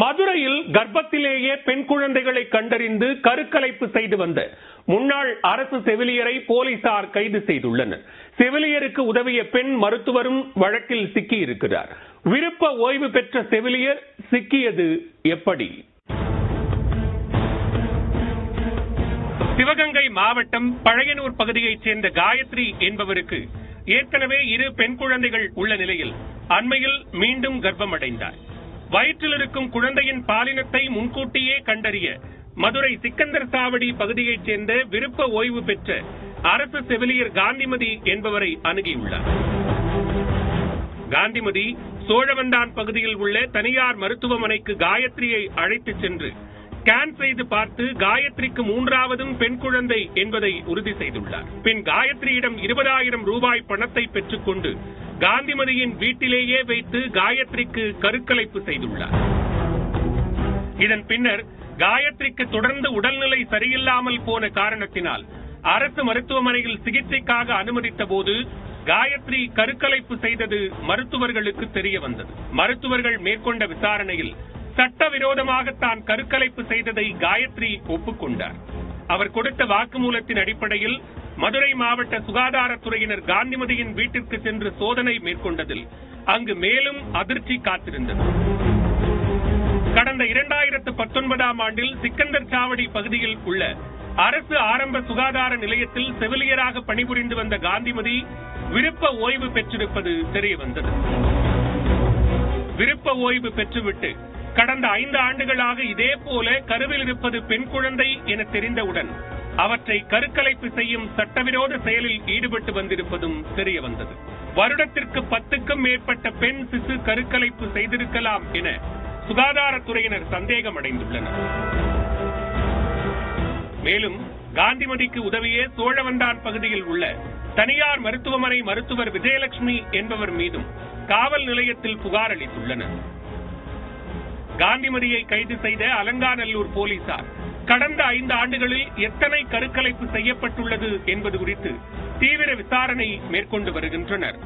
மதுரையில் கர்ப்பத்திலேயே பெண் குழந்தைகளை கண்டறிந்து கருக்கலைப்பு செய்து வந்த முன்னாள் அரசு செவிலியரை போலீசார் கைது செய்துள்ளனர். செவிலியருக்கு உதவிய பெண் மருத்துவரும் வழக்கில் சிக்கியிருக்கிறார். விருப்ப ஓய்வு பெற்ற செவிலியர் சிக்கியது எப்படி? சிவகங்கை மாவட்டம் பழையனூர் பகுதியைச் சேர்ந்த காயத்ரி என்பவருக்கு ஏற்கனவே 2 பெண் குழந்தைகள் உள்ள நிலையில் அண்மையில் மீண்டும் கர்ப்பமடைந்தார். வயிற்றில் இருக்கும் குழந்தையின் பாலினத்தை முன்கூட்டியே கண்டறிய மதுரை சிக்கந்தர் சாவடி பகுதியைச் சேர்ந்த விருப்ப ஓய்வு பெற்ற அரசு செவிலியர் காந்திமதி என்பவரை அணுகியுள்ளார். காந்திமதி சோழவந்தான் பகுதியில் உள்ள தனியார் மருத்துவமனைக்கு காயத்ரியை அழைத்துச் சென்று ஸ்கேன் செய்து பார்த்து காயத்ரிக்கு 3வது பெண் குழந்தை என்பதை உறுதி செய்துள்ளார். பின் காயத்ரியிடம் 20,000 ரூபாய் பணத்தை பெற்றுக்கொண்டு காந்திமதியின் வீட்டிலேயே வைத்து காயத்ரிக்கு கருக்கலைப்பு செய்துள்ளார். இதன் பின்னர் காயத்ரிக்கு தொடர்ந்து உடல்நிலை சரியில்லாமல் போன காரணத்தினால் அரசு மருத்துவமனையில் சிகிச்சைக்காக அனுமதித்த போது காயத்ரி கருக்கலைப்பு செய்தது மருத்துவர்களுக்கு தெரிய வந்தது. மருத்துவர்கள் மேற்கொண்ட விசாரணையில் சட்டவிரோதமாக தான் கருக்கலைப்பு செய்ததை காயத்ரி ஒப்புக்கொண்டார். அவர் கொடுத்த வாக்குமூலத்தின் அடிப்படையில் மதுரை மாவட்ட சுகாதாரத்துறையினர் காந்திமதியின் வீட்டிற்கு சென்று சோதனை மேற்கொண்டதில் அங்கு மேலும் அதிர்ச்சி காத்திருந்தது. கடந்த 2019ஆம் ஆண்டில் சிக்கந்தர் சாவடி பகுதியில் உள்ள அரசு ஆரம்ப சுகாதார நிலையத்தில் செவிலியராக பணிபுரிந்து வந்த காந்திமதி விருப்ப ஓய்வு பெற்றிருப்பது தெரிய வந்தது. விருப்ப ஓய்வு பெற்றுவிட்டு கடந்த 5 ஆண்டுகளாக இதே போல கருவில் இருப்பது பெண் குழந்தை என தெரிந்தவுடன் அவற்றை கருக்கலைப்பு செய்யும் சட்டவிரோத செயலில் ஈடுபட்டு வந்திருப்பதும் தெரிய வந்தது. வருடத்திற்கு 10க்கும் மேற்பட்ட பெண் சிசு கருக்கலைப்பு செய்திருக்கலாம் என சுகாதாரத்துறையினர் சந்தேகம் அடைந்துள்ளனர். மேலும் காந்திமதிக்கு உதவிய சோழவந்தான் பகுதியில் உள்ள தனியார் மருத்துவமனை மருத்துவர் விஜயலட்சுமி என்பவர் மீதும் காவல் நிலையத்தில் புகார் அளித்துள்ளனர். காந்திமதியை கைது செய்த அலங்காநல்லூர் போலீசார் கடந்த 5 ஆண்டுகளில் எத்தனை கருக்கலைப்பு செய்யப்பட்டுள்ளது என்பது குறித்து தீவிர விசாரணை மேற்கொண்டு வருகின்றனர்.